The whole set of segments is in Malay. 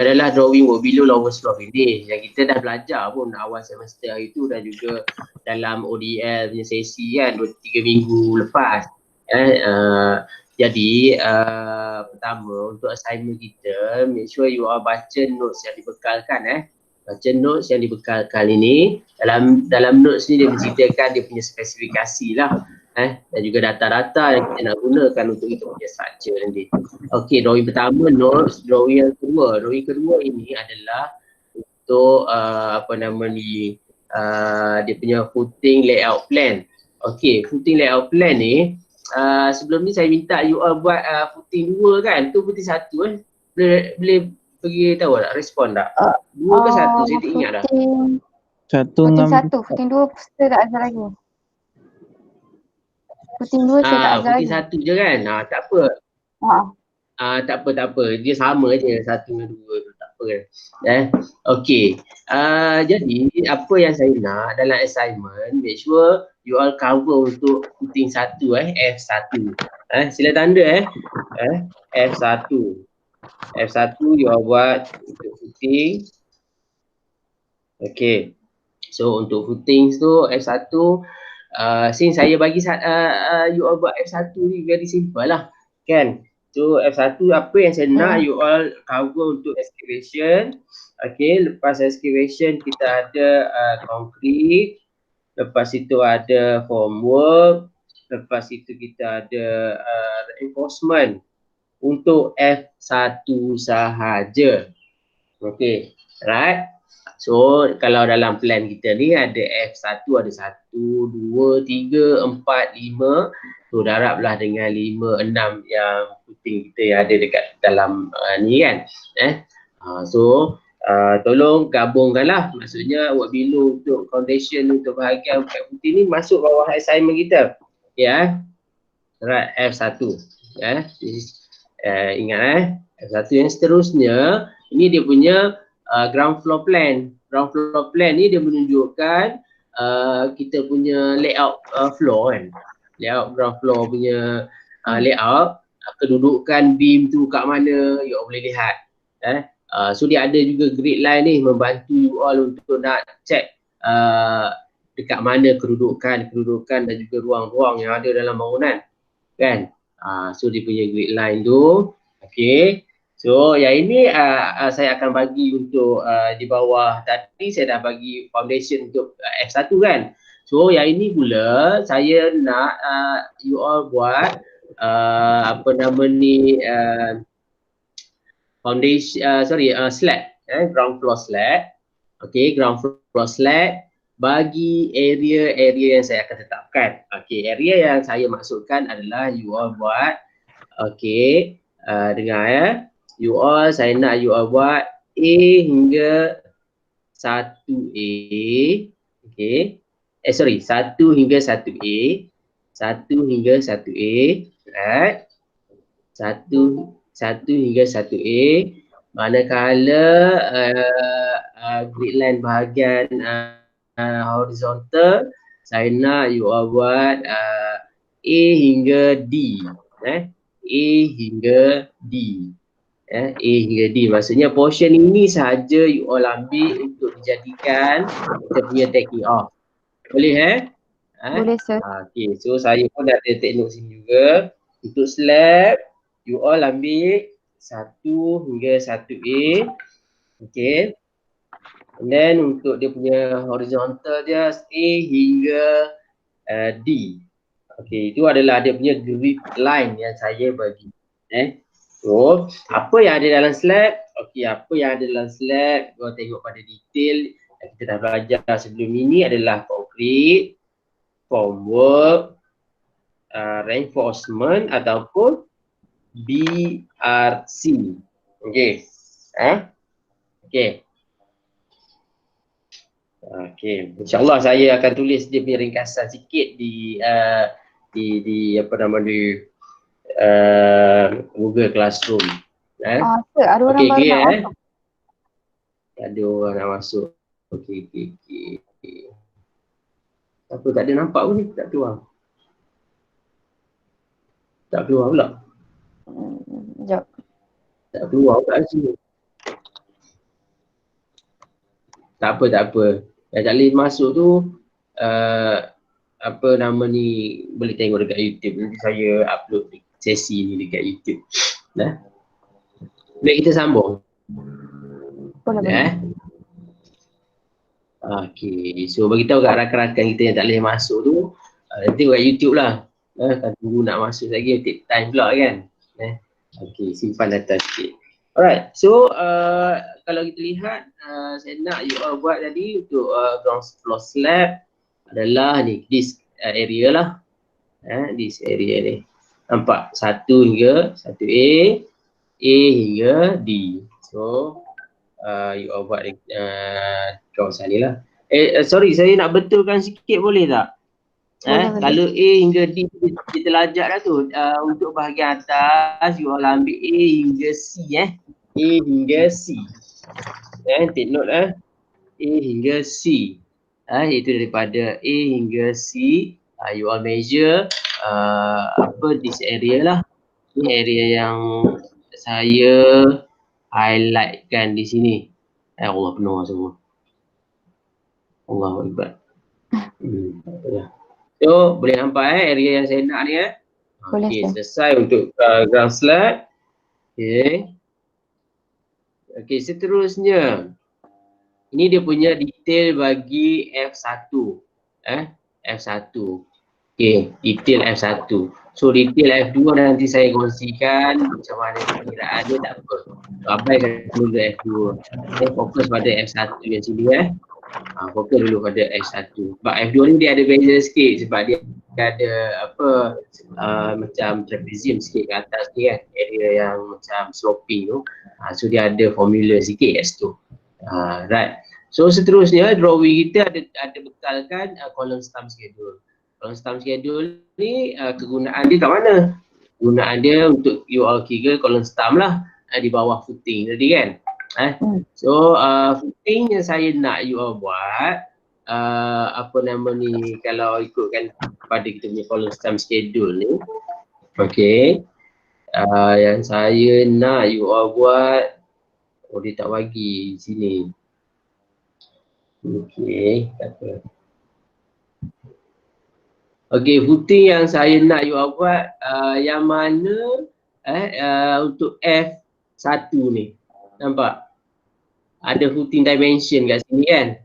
adalah drawing work below lowest floor finish yang kita dah belajar pun awal semester hari tu dan juga dalam ODL punya sesi kan 2-3 minggu lepas. Jadi pertama untuk assignment kita, make sure you all baca notes yang dibekalkan baca notes yang dibekalkan ini. Dalam notes ni dia menceritakan dia punya spesifikasi lah dan juga data-data yang kita nak gunakan untuk kita punya structure nanti. Okey, drawing pertama notes, drawing yang kedua. Drawing kedua ini adalah untuk dia punya footing layout plan. Okey, footing layout plan ni sebelum ni saya minta you all buat footing 2 kan? Tu footing 1 boleh pergi tahu tak? Respon tak? 2 ke 1? Saya tak ingat dah. Footing 2 saya tak ajar lagi. Footing 2 saya tak ajar lagi. Footing 1 je kan? Tak apa. Tak apa. Dia sama je 1 dengan 2 tu, tak apa kan. Okey. Jadi apa yang saya nak dalam assignment, make sure you all cover untuk footing 1 F1. Sila tanda F1. F1 you all buat untuk footing. Okey. So untuk footing tu F1 since saya bagi you all buat F1 ni very simple lah kan. So F1 apa yang saya nak you all cover untuk excavation. Okay, lepas excavation kita ada concrete, lepas itu ada formwork, lepas itu kita ada reinforcement untuk F1 sahaja. Okay, right. So kalau dalam plan kita ni ada F1 ada 1, 2, 3, 4, 5. So darablah dengan 5, 6 yang footing kita yang ada dekat dalam ni kan. So tolong gabungkanlah, maksudnya work below untuk foundation untuk bahagian footing ni masuk bawah assignment kita. Ya. Right, F1. Ingat F1 yang seterusnya ini dia punya ground floor plan. Ground floor plan ni dia menunjukkan kita punya layout floor kan. Layout ground floor punya layout, kedudukan beam tu kat mana you all boleh lihat. So dia ada juga grid line ni membantu you all untuk nak check dekat mana kedudukan dan juga ruang-ruang yang ada dalam bangunan kan. So dia punya grid line tu. Okay. So yang ini saya akan bagi untuk di bawah tadi saya dah bagi foundation untuk F1 kan. So yang ini pula saya nak you all buat foundation slab, ground floor slab. Okay, ground floor slab bagi area yang saya akan tetapkan. Okay, area yang saya maksudkan adalah you all buat dengar you all, saya nak you all buat A hingga 1A. Okay. 1 hingga 1A. 1 hingga 1A. Right. 1 hingga 1A. Manakala grid line bahagian horizontal, saya nak you all buat A hingga D. A hingga D. A hingga D. Maksudnya portion ini sahaja you all ambil untuk dijadikan kita punya taking off. Boleh Boleh sir. Okay, so saya pun ada take note sini juga. Untuk slab, you all ambil 1 hingga 1A. Okay. And then untuk dia punya horizontal dia A hingga D. Okay, itu adalah dia punya grid line yang saya bagi. So, apa yang ada dalam slab? Okey, apa yang ada dalam slab, kau tengok pada detail yang kita dah belajar sebelum ini adalah concrete, formwork, reinforcement ataupun BRC. Okey. Okey. Okey, insya-Allah saya akan tulis dia punya ringkasan sikit di Google Classroom. Sir, ada orang baru nak masuk. Ada orang nak masuk. Okey. Apa tak ada nampak pun ni, tak keluar. Tak keluar pula. Sekejap. Tak keluar pula sini. Tak apa, tak apa. Yang tak boleh masuk tu apa nama ni, boleh tengok dekat YouTube. Nanti saya upload sesi ni dekat YouTube. Nah. Baik, kita sambung. Boleh. Okay, so bagi tahu kat rakan-rakan kita yang tak boleh masuk tu, tengok kat YouTube lah. Kan tunggu nak masuk lagi, take time pula kan. Okay, simpan data sikit. Alright, so kalau kita lihat, saya nak you all buat tadi untuk ground floor slab adalah ni, this area lah. This area ni. Nampak? 1 hingga 1A, A hingga D. So, you all buat kawasan ni lah. Sorry, saya nak betulkan sikit boleh tak? Kalau A hingga D kita lajak dah tu. Untuk bahagian atas, you all ambil A hingga C A hingga C. Take note A hingga C. Iaitu daripada A hingga C. You all measure this area lah. Ini area yang saya highlightkan di sini. Allah penuh semua. Allahu Akbar. So boleh nampak area yang saya nak ni Okay, selesai untuk ground slab. Okay, seterusnya. Ini dia punya detail bagi F1. F1. Okay, detail F1. So detail F2 nanti saya kongsikan macam mana perkiraan dia, tak apa. Abaikan dulu F2. Saya fokus pada F1 yang sini fokus dulu pada F1. Sebab F2 ni dia ada beza sikit sebab dia ada macam trapezium sikit ke atas ni kan. Area yang macam sloping tu. So dia ada formula sikit kat situ. Right. So seterusnya drawing kita ada bekalkan column stump schedule. Column stump schedule ni kegunaan dia kat mana? Kegunaan dia untuk you all kira column stump lah di bawah footing tadi kan. So footing yang saya nak you all buat apa nama ni, kalau ikutkan pada kita punya column stump schedule ni. Okay. Yang saya nak you all buat, dia tak bagi sini. Okay, tak apa. Okay, footing yang saya nak you all buat yang mana untuk F1 ni. Nampak? Ada footing dimension kat sini kan?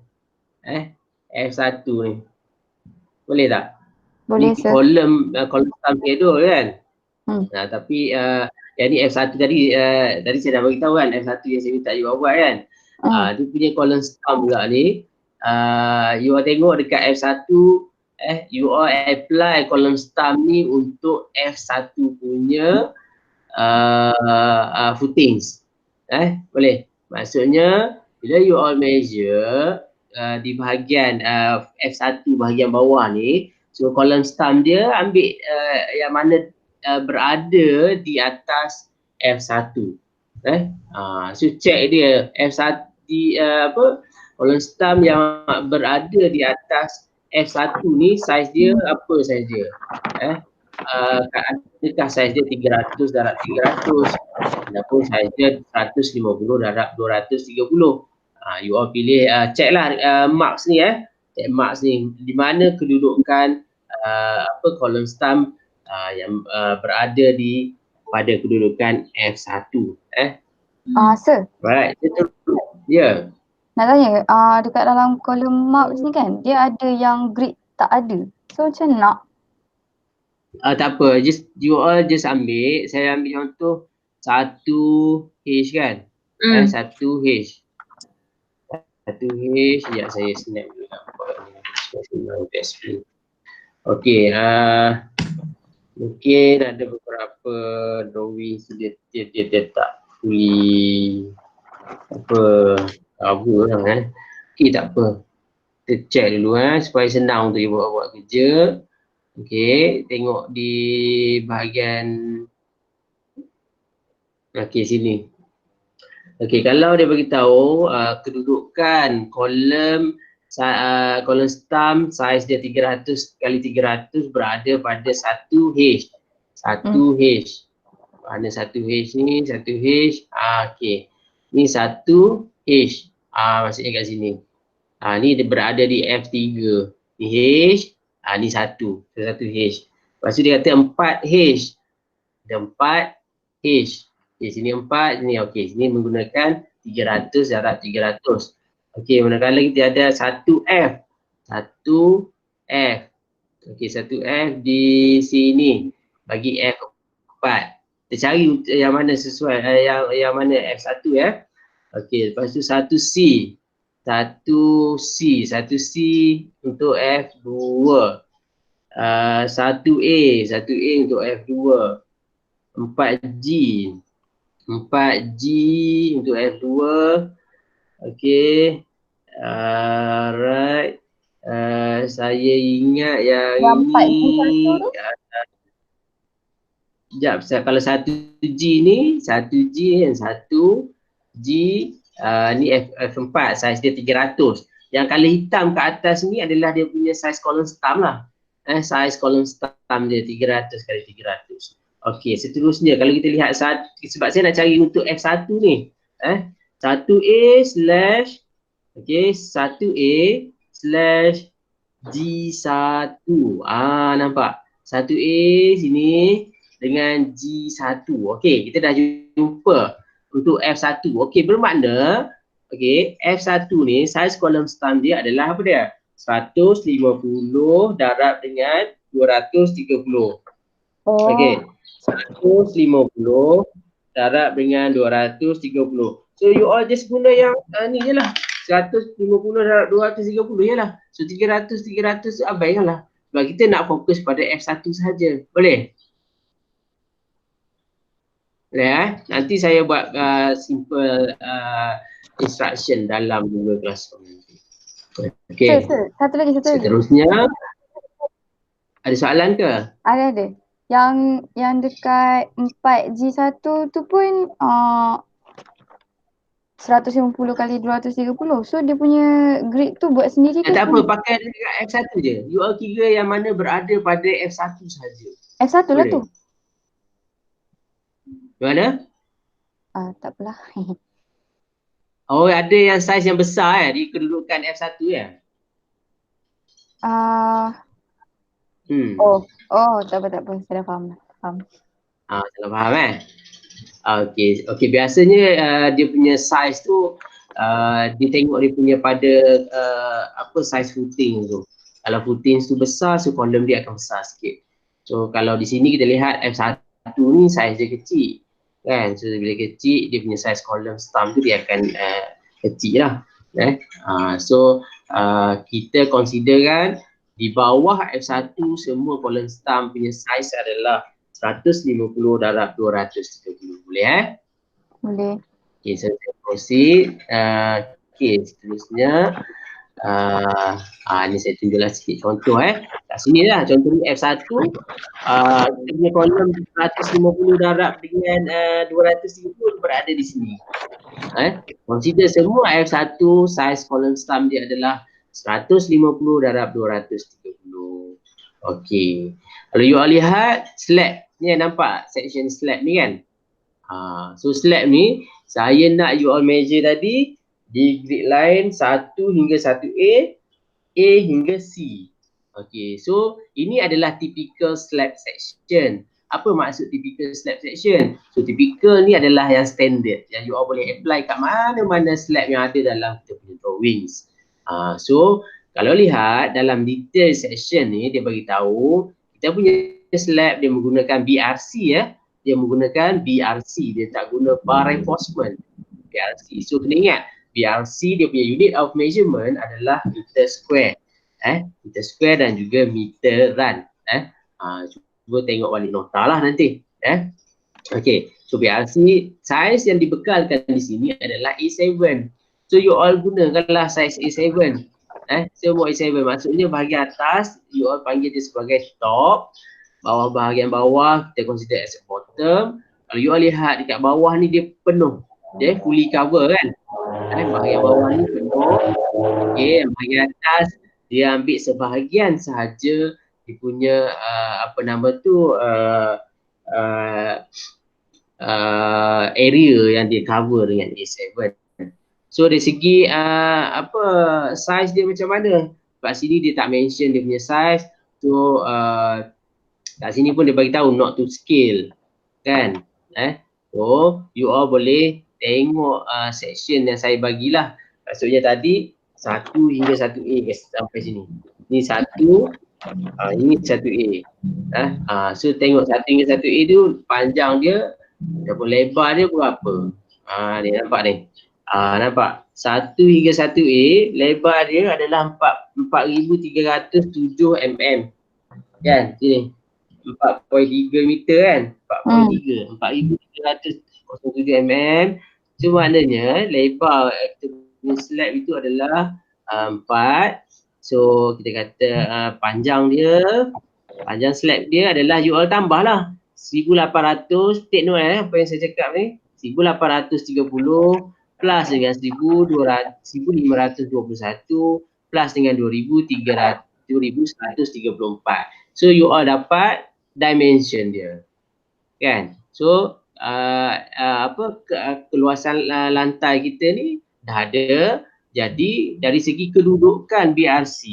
F1 ni. Boleh tak? Boleh, ni kolom stump schedule kan? Tapi yang ni F1 tadi saya dah beritahu kan, F1 yang saya minta you all buat kan? Dia punya column stump pula ni. You all tengok dekat F1, you all apply column stump ni untuk F1 punya footings. Boleh? Maksudnya bila you all measure di bahagian F1 bahagian bawah ni, so column stump dia ambil yang mana berada di atas F1. So check dia F1 di column stump yang berada di atas F1 ni, saiz dia apa saja? Adakah saiz dia 300 darab 300 ataupun saiz dia 150 darab 230? You all pilih, check lah marks ni check marks ni di mana kedudukan column stump yang berada di pada kedudukan F1. Sir. Right. Ya. Nak tanya, dekat dalam kolom marks ni kan, dia ada yang grid tak ada. So macam nak? Tak apa, you all just ambil, saya ambil contoh 1H kan? 1H. 1H, sekejap saya snap dulu nampak. Okay, mungkin ada beberapa drawing dia tak fully cover lah Okay, tak apa. Kita check dulu supaya senang untuk you buat kerja. Okay, tengok di bahagian sini. Okay, kalau dia beritahu kedudukan kolom stump saiz dia 300 kali 300 berada pada 1H. 1H. Mana 1H ni? 1H. Okay. Ni 1H. Maksudnya kat sini. Ni dia berada di F3. Ni H, ni satu H. Lepas tu dia kata 4H. Ada 4H. Okay, sini 4, sini okey. Sini menggunakan 300 darab 300. Okey, manakala kita ada 1F. 1F. Okey, 1F di sini bagi F4. Kita cari yang mana sesuai, yang mana F1 ya. Okey, lepas tu 1C. 1C untuk F2. 1A untuk F2. 4G. 4G untuk F2. Okey. Right. Saya ingat yang ini. Sekejap, kalau 1G ni, 1G yang 1G ni F4, saiz dia 300. Yang colour hitam kat atas ni adalah dia punya saiz column stump lah. Saiz column stump dia 300 kali 300. Okey, seterusnya kalau kita lihat sebab saya nak cari untuk F1 ni. 1A slash G1. Nampak? 1A sini dengan G1. Okey, kita dah jumpa untuk F1. Okey, bermakna F1 ni saiz kolom stump dia adalah apa dia? 150 darab dengan 230. Okey. 150 darab dengan 230. So you all just guna yang ni je lah. 150 darab 230 je lah. So 300 tu abaikanlah. Sebab kita nak fokus pada F1 sahaja. Boleh? Boleh Nanti saya buat simple instruction dalam Google Classroom nanti. Okey. Satu lagi. Seterusnya ada soalan ke? Ada. Yang dekat 4G1 tu pun 150 kali 230. So dia punya grid tu buat sendiri ke? Tak apa, pakai dekat F1 je. You all kira yang mana berada pada F1 sahaja. F1 lah tu. Mana? Tak apalah. Oh, ada yang saiz yang besar di kedudukan F1 ya? Tak apa. Saya dah faham. Salah faham Okey, biasanya dia punya saiz tu dia tengok dia punya pada saiz footing tu. Kalau footing tu besar, so kolom dia akan besar sikit. So kalau di sini kita lihat F1 ni saiz dia kecil. Kan? So bila kecil, dia punya saiz kolom stump tu dia akan kecil lah. So kita considerkan di bawah F1 semua kolom stump punya saiz adalah 150 darab 230. Boleh Boleh. Okey, so saya proceed. Okey, seterusnya ni saya tunjuklah sikit contoh kat sini lah contoh ni F1 kita punya kolom 150 darab dengan 230 berada di sini. Consider semua F1 saiz kolom stump dia adalah 150 darab 230. Okey. Kalau you all lihat slab ni, nampak section slab ni kan? So slab ni saya nak you all measure tadi di grid line 1 hingga 1A, A hingga C. Okey, so ini adalah typical slab section. Apa maksud typical slab section? So typical ni adalah yang standard yang you all boleh apply kat mana-mana slab yang ada dalam kita punya drawings. So kalau lihat dalam detail section ni dia bagi tahu kita punya slab dia menggunakan BRC dia menggunakan BRC, dia tak guna bar reinforcement. BRC. So kena ingat BRC dia punya unit of measurement adalah meter square. Meter square dan juga meteran. Cuba tengok balik nota lah nanti. Okey, so BRC saiz yang dibekalkan di sini adalah A7. So you all gunakanlah saiz A7. Semua A7 maksudnya bahagian atas you all panggil dia sebagai top, bahagian bawah kita consider as a bottom. Kalau you all lihat dekat bawah ni dia penuh, dia fully cover kan. Bahagian bawah ni penuh. Okey, bahagian atas dia ambil sebahagian sahaja dia punya area yang dia cover dengan A7. So dari segi size dia macam mana? Kat sini dia tak mention dia punya size. So kat sini pun dia bagi tahu not to scale. Kan? So you all boleh tengok section yang saya bagilah. Maksudnya tadi 1 hingga 1A sampai sini. Ni 1, ini 1A. So tengok 1 hingga 1A tu panjang dia ataupun lebar dia berapa. Ni nampak ni. Nampak 1 hingga 1A lebar dia adalah 4,307 mm. Kan? Sini 4.3 meter kan? 4.3 4,307 mm. So maknanya lebar slab itu adalah 4. So kita kata panjang slab dia adalah you all tambah lah 1,800. Take note apa yang saya cakap ni, 1,830 plus dengan 1,521 plus dengan 2,134. So you all dapat dimension dia, kan? So keluasan lantai kita ni dah ada. Jadi dari segi kedudukan BRC,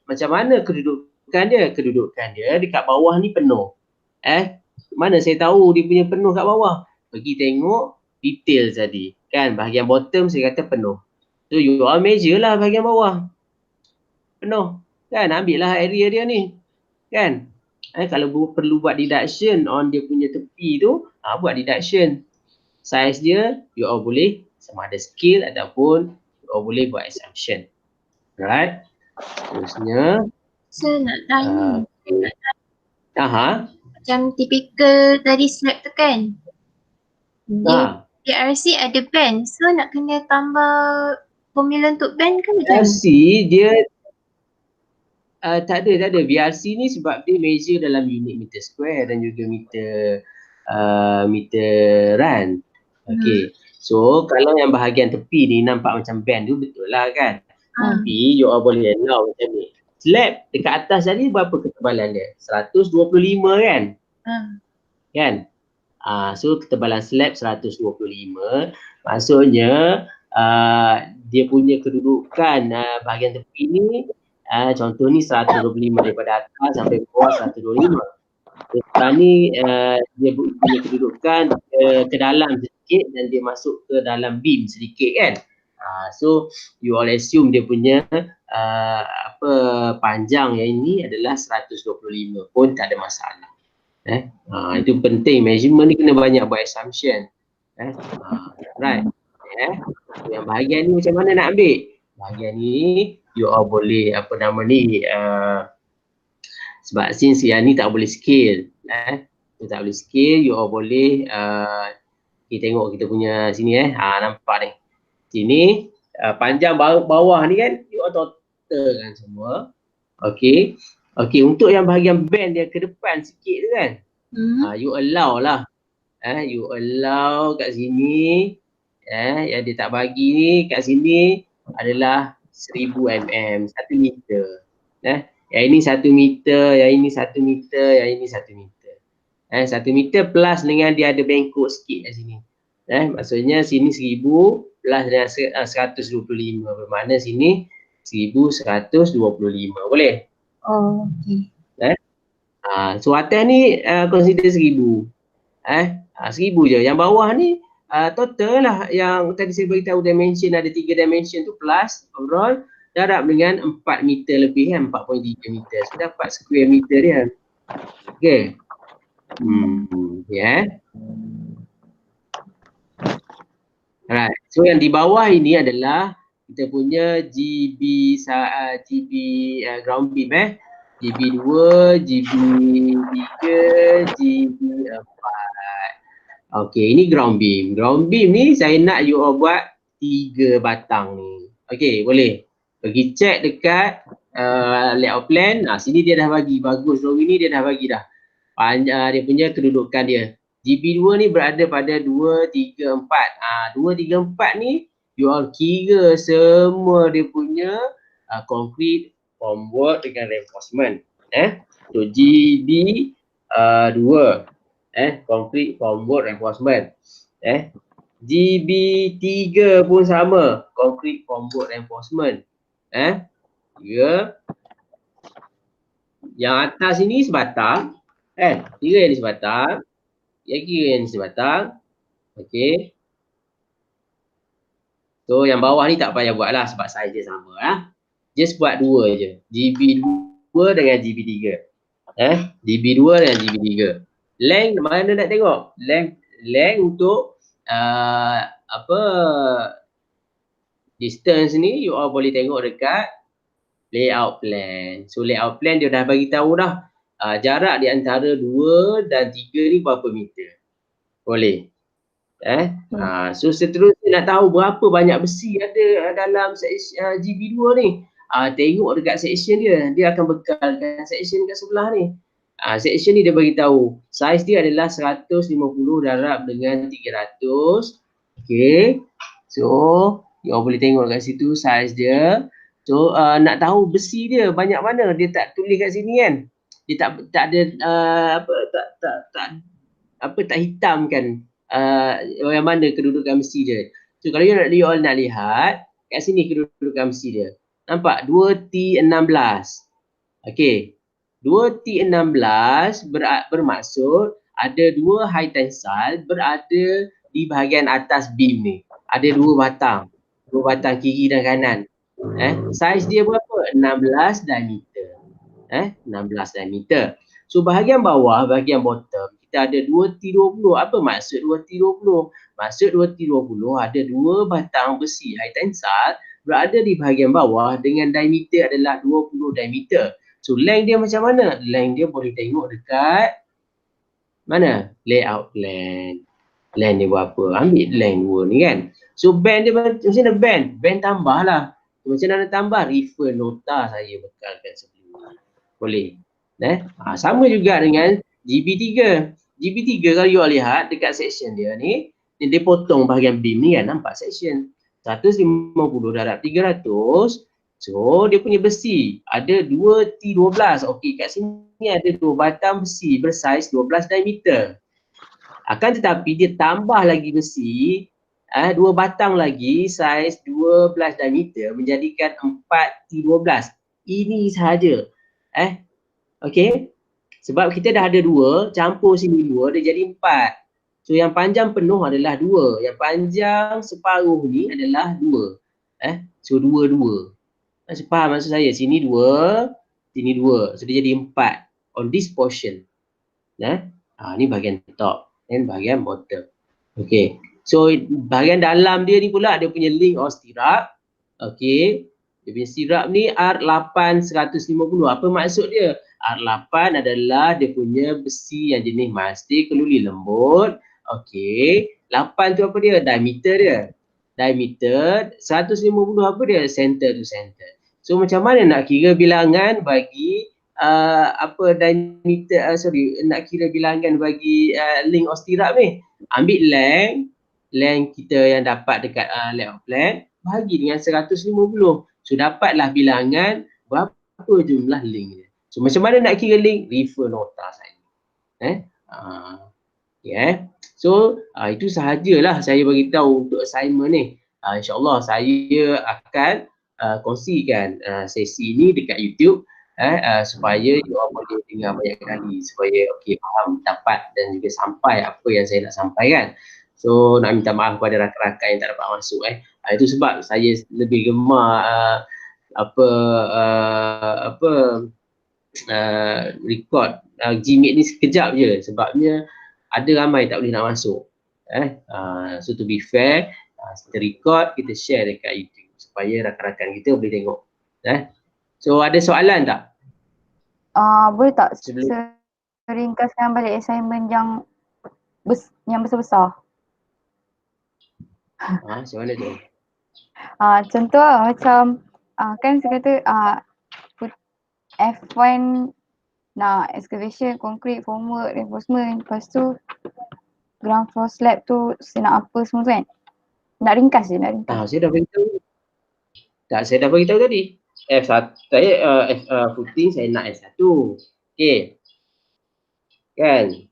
macam mana kedudukan dia? Kedudukan dia dekat bawah ni penuh. Mana saya tahu dia punya penuh kat bawah? Pergi tengok detail tadi, kan? Bahagian bottom saya kata penuh. So you all measure lah bahagian bawah. Penuh, kan? Ambil lah area dia ni, kan? Kalau perlu buat deduction on dia punya tepi tu, buat deduction. Size dia, you all boleh sama ada scale ataupun you all boleh buat assumption. Right? Terusnya, Saya nak tanya. Macam typical tadi slab tu kan, dia BRC ada band, so nak kena tambah formula untuk band kan macam BRC dia tak ada. BRC ni sebab dia measure dalam unit meter square dan juga meteran. Okay. So kalau yang bahagian tepi ni nampak macam band tu betul lah kan. Tapi you all boleh allow macam ni. Slab dekat atas tadi berapa ketebalan dia? 125 kan? Kan? So ketebalan slab 125. Maksudnya dia punya kedudukan bahagian tepi ni contoh ni 125 daripada atas sampai bawah 125. Sekarang ni dia punya kedudukan ke dalam sedikit dan dia masuk ke dalam beam sedikit kan. So you all assume dia punya panjang yang ini adalah 125 pun tak ada masalah. Itu penting, measurement ni kena banyak buat assumption. Right. Yang bahagian ni macam mana nak ambil? Bahagian ni you all boleh sebab since yang ni tak boleh scale, tak boleh scale, you all boleh kita tengok kita punya sini nampak ni. Sini panjang bawah ni kan you all total kan semua. Okey, untuk yang bahagian band dia ke depan sikit tu kan. You allow lah. You allow kat sini yang dia tak bagi ni kat sini adalah 1,000 mm, 1 meter. Yang ini 1 meter, yang ini 1 meter, yang ini 1 meter. 1 meter plus dengan dia ada bengkok sikit kat sini. Maksudnya sini 1,000 plus dengan 125. Bermakna sini 1,125. Boleh? Okay. So atas ni consider 1,000. 1,000 je. Yang bawah ni total lah yang tadi saya beritahu dimension, ada 3 dimension tu plus overall darab dengan 4 meter lebih kan, 4.3 meter. So dapat square meter dia. Okay. Alright. So yang di bawah ini adalah kita punya GB ground beam GB2, GB3, GB4. Okay, ini ground beam. Ground beam ni saya nak you all buat 3 batang ni. Okay, boleh. Pergi check dekat layout plan. Sini dia dah bagi. Bagus drawing ni dia dah bagi dah. Dia punya kedudukan dia. GB2 ni berada pada 2, 3, 4. 2, 3, 4 ni you all kira semua dia punya concrete formwork dengan reinforcement. So GB2 concrete formwork reinforcement. GB3 pun sama, concrete formwork reinforcement. Ya. Yang atas ini sebatang, kira yang ni sebatang, kira yang ni sebatang. Okey. So yang bawah ni tak payah buat lah sebab saiz dia sama lah. Just buat dua je. GB2 dengan GB3. GB2 dengan GB3. Length mana nak tengok? Length untuk distance ni you all boleh tengok dekat layout plan. So layout plan dia dah bagi tahu dah jarak di antara 2 dan 3 ni berapa meter. Boleh. So seterusnya nak tahu berapa banyak besi ada dalam GB2 ni. Tengok dekat section dia. Dia akan bekalkan section kat sebelah ni. Section ni dia bagi tahu saiz dia adalah 150 darab dengan 300. Okey. So you all boleh tengok kat situ saiz dia. So nak tahu besi dia banyak mana, dia tak tulis kat sini kan. Dia tak ada tak hitamkan yang mana kedudukan besi dia. So kalau you all nak lihat kat sini kedudukan besi dia. Nampak 2T16. Okey. 2T16 bermaksud ada 2 high tensile berada di bahagian atas beam ni. Ada 2 batang. 2 batang kiri dan kanan. Saiz dia berapa? 16 diameter. 16 diameter. So bahagian bawah, bahagian bottom, kita ada 2T20. Apa maksud 2T20? Maksud 2T20 ada 2 batang besi high tensile berada di bahagian bawah dengan diameter adalah 20 diameter. So length dia macam mana? Length dia boleh tengok dekat mana? Layout plan. Length dia berapa? Ambil length 2 ni kan. So band dia macam mana band? Band tambah lah. Macam mana tambah? Refer nota saya bekalkan sebelum ni. Boleh. Sama juga dengan GB3. GB3 kalau you lihat dekat section dia ni, dia potong bahagian beam ni kan. Nampak section 150 darab 300. So dia punya besi ada 2T12. Okey, kat sini ada 2 batang besi bersaiz 12 diameter. Akan tetapi dia tambah lagi besi 2 batang lagi saiz 12 diameter menjadikan 4T12. Ini sahaja. Okey. Sebab kita dah ada 2, campur sini 2 dia jadi 4. So yang panjang penuh adalah 2. Yang panjang separuh ni adalah 2. So 2. Faham maksud saya? Sini 2, sini 2. So dia jadi 4 on this portion. Ni bahagian top dan bahagian bottom. Okey. So bahagian dalam dia ni pula dia punya link of stirrup. Okey. Dia punya stirrup ni R8 150. Apa maksud dia? R8 adalah dia punya besi yang jenis mastic keluli lembut. Okey. 8 tu apa dia? Diameter dia. Diameter 150 apa dia? Center to center. So macam mana nak kira bilangan bagi diameter nak kira bilangan bagi length of stirrup ni? Ambil length kita yang dapat dekat layout plan bahagi dengan 150. So dapatlah bilangan berapa jumlah length dia. So macam mana nak kira length? Refer nota saya. So itu sahajalah saya bagi tahu untuk assignment ni. InsyaAllah saya akan kongsikan sesi ini dekat YouTube supaya you all boleh dengar banyak kali supaya faham, dapat dan juga sampai apa yang saya nak sampaikan. So nak minta maaf kepada rakan-rakan yang tak dapat masuk. Itu sebab saya lebih gemar record Gmeet ni sekejap je sebabnya ada ramai tak boleh nak masuk. So to be fair, kita record, kita share dekat YouTube supaya rakan-rakan kita boleh tengok. So ada soalan tak? Boleh tak ringkaskan balik assignment yang besar-besar? Macam mana tu? Contoh macam kan saya kata F1 nak excavation, concrete, formwork, reinforcement. Lepas tu ground floor slab tu saya nak apa semua tu kan. Nak ringkas je, nak ringkas. Saya dah beritahu. Saya dah beritahu tadi. F1, saya footing saya nak F1. Okey. Kan?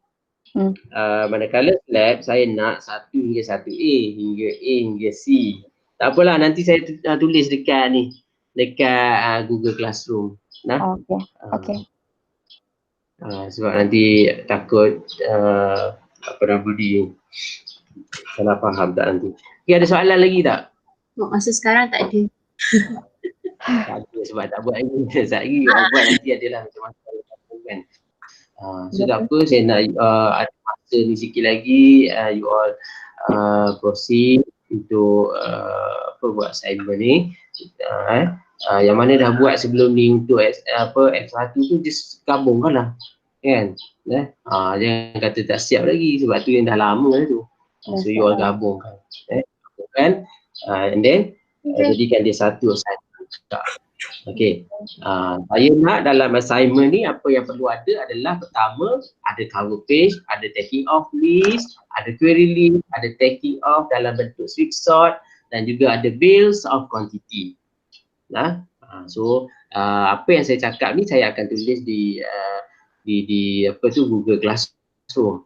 Manakala slab saya nak 1 hingga 1A, hingga A hingga C. Tak apalah, nanti saya tulis dekat ni, dekat Google Classroom. Nah. Okay. Sebab nanti takut apa nama ni, salah faham tak nanti. Okay, ada soalan lagi tak? Masa sekarang tak ada. Tak ada sebab tak buat lagi. Sekejap lagi buat, nanti adalah macam-macam kan. So tak apa, saya nak ada masa ni sikit lagi, you all proceed untuk apa buat assignment ni. Yang mana dah buat sebelum ni untuk F1 tu just gabungkan lah kan. Jangan kata tak siap lagi sebab tu yang dah lama dah tu. So you all gabungkan and then jadikan dia satu assignment. Okay, saya nak dalam assignment ni apa yang perlu ada adalah pertama ada cover page, ada taking off list, ada query list, ada taking off dalam bentuk switch sort dan juga ada bills of quantity. So apa yang saya cakap ni saya akan tulis di apa tu Google Classroom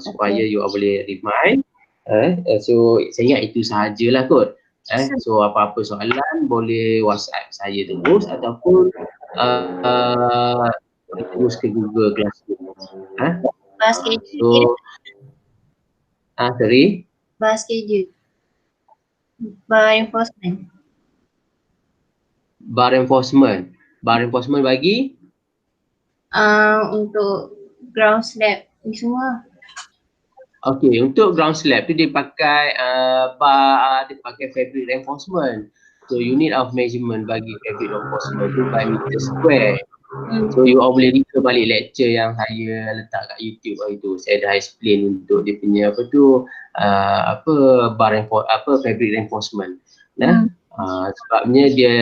supaya you all boleh remind. So saya ingat itu sahajalah kot. So apa-apa soalan boleh WhatsApp saya terus ataupun terus ke Google Classroom. Bahas schedule. Sorry? Bahas schedule. Bar enforcement. Bar enforcement bagi? Untuk ground slab ni semua. Okay, untuk ground slab tu dia pakai dia pakai fabric reinforcement. So unit of measurement bagi fabric reinforcement tu by meter square. So you all boleh refer balik lecture yang saya letak kat YouTube hari tu. Saya dah explain untuk dia punya apa tu fabric reinforcement. Sebabnya dia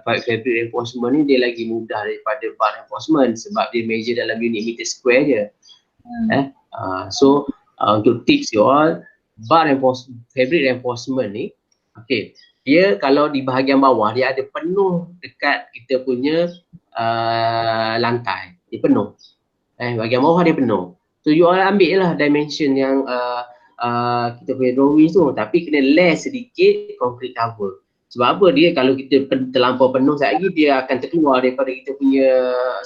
fabric reinforcement ni dia lagi mudah daripada bar reinforcement sebab dia measure dalam unit meter square je. So untuk tips you all, fabric reinforcement ni, okay, dia kalau di bahagian bawah dia ada penuh dekat kita punya lantai, dia penuh. Bahagian bawah dia penuh. So you all ambil lah dimension yang kita punya drawing tu, tapi kena less sedikit concrete cover. Sebab apa dia kalau kita terlampau penuh sekejap lagi dia akan terkeluar daripada kita punya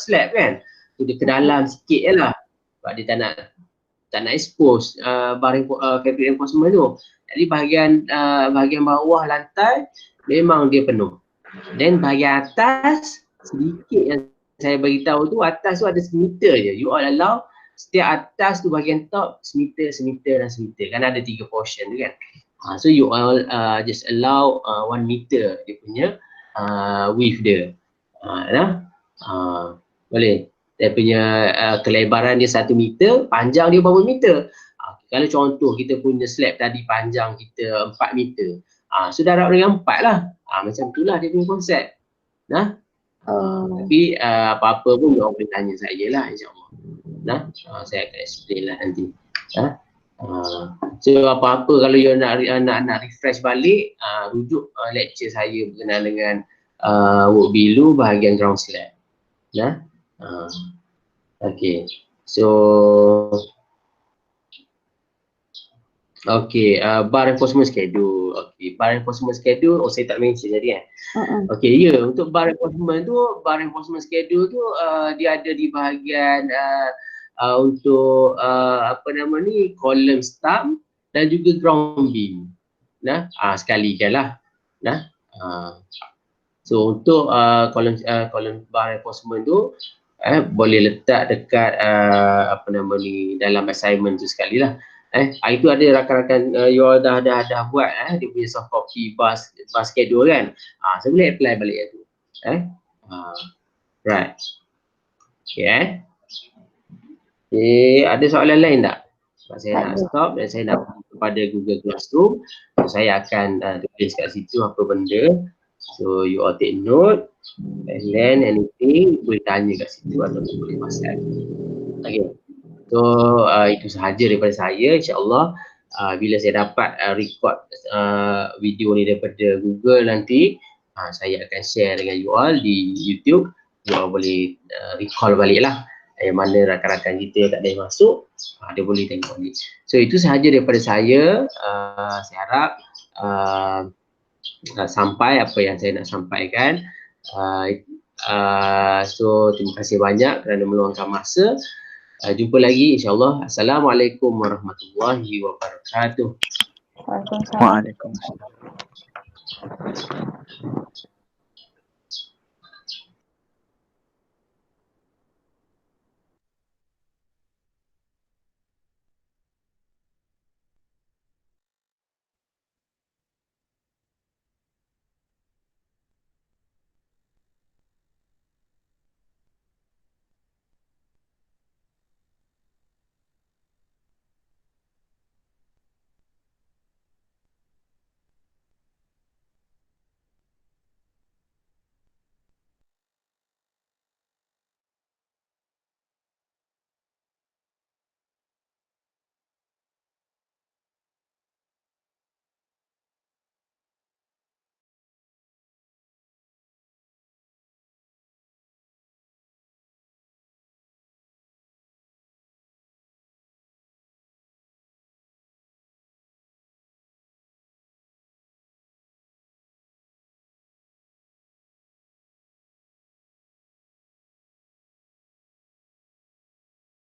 slab kan. So dia ke dalam sikit je lah. Sebab dia tak nak expose fabric reinforcement tu. Jadi bahagian bawah lantai memang dia penuh. Dan bahagian atas sedikit yang saya bagi tahu tu, atas tu ada semeter je. You all allow setiap atas tu bahagian top semeter dan semeter. Kan ada 3 portion tu kan. So you all just allow 1 meter dia punya width dia. Boleh. Dia punya kelebaran dia 1 meter, panjang dia berapa meter? Kalau contoh kita punya slab tadi panjang kita 4 meter. So darab dengan 4 lah. Macam itulah dia punya konsep. Tapi apa-apa pun orang boleh tanya saya lah insyaAllah. Saya akan explain lah nanti. So apa-apa kalau you nak refresh balik, rujuk lecture saya berkenaan dengan work below bahagian ground slab. Okay, so bar enforcement schedule. Okay, bar enforcement schedule, saya tak mention tadi kan. Okay, untuk bar enforcement schedule tu dia ada di bahagian untuk column stump dan juga ground beam. Sekalikan lah. So untuk column bar enforcement tu boleh letak dekat dalam assignment tu sekali lah. Itu ada rakan-rakan you all dah buat dia punya soft copy bar schedule kan. Saya boleh apply balik tu. Right. Okay. Ada soalan lain tak? Saya nak stop dan saya nak kepada Google Classroom. So, saya akan tulis kat situ apa benda. So you all take note. And then anything boleh tanya kat situ ataupun boleh WhatsApp. Okay. So itu sahaja daripada saya. InsyaAllah bila saya dapat record video ni daripada Google nanti, saya akan share dengan you all di YouTube. You all boleh recall balik lah yang mana rakan-rakan kita tak boleh masuk, dia boleh tengok ni. So itu sahaja daripada saya. Saya harap sampai apa yang saya nak sampaikan. So terima kasih banyak kerana meluangkan masa. Jumpa lagi insyaAllah. Assalamualaikum warahmatullahi wabarakatuh. Waalaikumsalam. Waalaikumsalam.